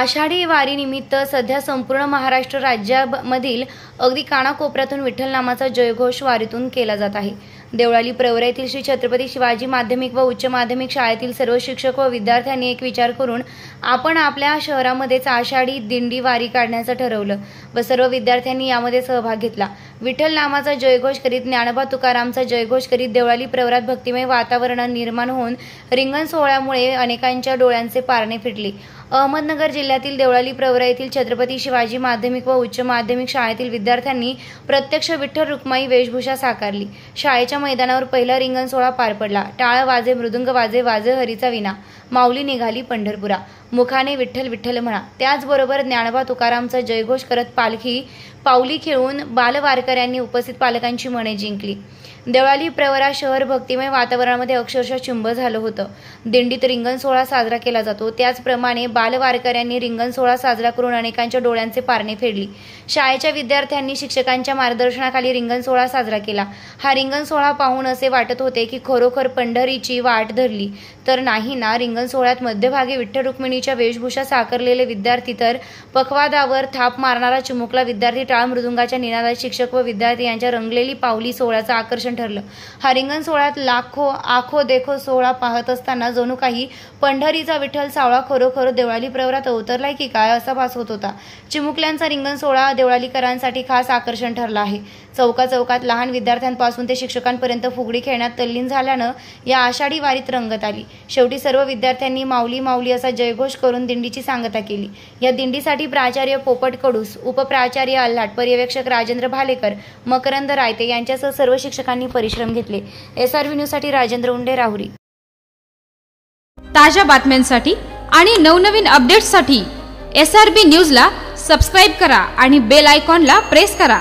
आषाढी वारीनिमित्त सध्या संपूर्ण महाराष्ट्र राज्यामधील अगदी कानाकोपऱ्यातून विठ्ठल नामाचा जयघोष वारीतून केला जात आहे। देवळाली प्रवरा येथील श्री छत्रपती शिवाजी माध्यमिक व उच्च माध्यमिक शाळेतील सर्व शिक्षक व विद्यार्थ्यांनी एक विचार करून आपण आपल्या शहरामध्येच आषाढी दिंडी वारी काढण्याचं ठरवलं व सर्व विद्यार्थ्यांनी यामध्ये सहभाग घेतला। विठ्ठल नामाचा जयघोष करीत ज्ञानोबा तुकारामचा जयघोष करीत देवळाली प्रवरात भक्तिमय वातावरण निर्माण होऊन रिंगण सोहळ्यामुळे अनेकांच्या डोळ्यांचे पारणे फिटले। अहमदनगर जिल्ह्यातील देवळाली प्रवरा येथील छत्रपती शिवाजी माध्यमिक व उच्च माध्यमिक शाळेतील विद्यार्थ्यांनी प्रत्यक्ष विठ्ठल रुक्माई वेशभूषा साकारली। शाळेच्या मैदानावर पहिला रिंगण सोहळा पार पडला। टाळ वाजे, मृदुंग वाजे, वाजे हरीचा विना, माऊली निघाली पंढरपुरा, मुखाने विठ्ठल विठ्ठल म्हणा। त्याचबरोबर ज्ञानोबा तुकारामचा जयघोष करत पावली खेळून बालवारकऱ्यांनी उपस्थित पालकांची मने जिंकली। देवळाली प्रवरा शहर भक्तिमय वातावरणामध्ये अक्षरशः चिंब झालं होतं। दिंडीत रिंगण सोहळा साजरा केला जातो, त्याचप्रमाणे बालवारकऱ्यांनी रिंगण सोहळा साजरा करून अनेकांच्या डोळ्यांचे पारणे फेडली। शाळेच्या विद्यार्थ्यांनी शिक्षकांच्या मार्गदर्शनाखाली रिंगण सोहळा साजरा केला। हा रिंगण सोहळा पाहून असे वाटत होते की खरोखर पंढरीची वाट धरली तर नाही ना। रिंगण सोहळ्यात मध्यभागी विठ्ठल रुक्मिणीच्या वेशभूषा साकारलेले विद्यार्थी तर पखवादावर थाप मारणारा चिमुकला विद्यार्थी, टाळ मृदुंगाच्या निनादात शिक्षक व विद्यार्थी यांच्या रंगलेली पावली सोहळ्याचं आकर्षण ठरलं। हा रिंगण सोहळ्यात लाखो आखो देखो सोहळा पाहत असताना जणू काही पंढरीचा विठ्ठल सावळा खरोखर देवळाली प्रवरात अवतरलाय की काय असा भास होत होता। चिमुकल्यांचा रिंगण सोहळा देवळालीकरांसाठी खास आकर्षण ठरला आहे। चौकात लहान विद्यार्थ्यांपासून ते शिक्षकांपर्यंत फुगडी खेळण्यात तल्लीन झाल्यानं या आषाढी वारीत रंगत आली। शेवटी सर्व विद्यार्थ्यांनी माऊली माऊली असा जयघोष करून दिंडीची सांगता केली। या दिंडीसाठी प्राचार्य पोपट कडूस, उपप्राचार्य आल्हाट, पर्यवेक्षक राजेंद्र भालेकर, मकरंद रायते यांच्यासह सर्व शिक्षकांनी परिश्रम घेतले। SRV न्यूज साठी राजेंद्र उंडे, राहुरी। ताज्या बातम्यांसाठी आणि नवनवीन अपडेट्ससाठी SRB न्यूजला सबस्क्राइब करा आणि बेल आयकॉनला प्रेस करा।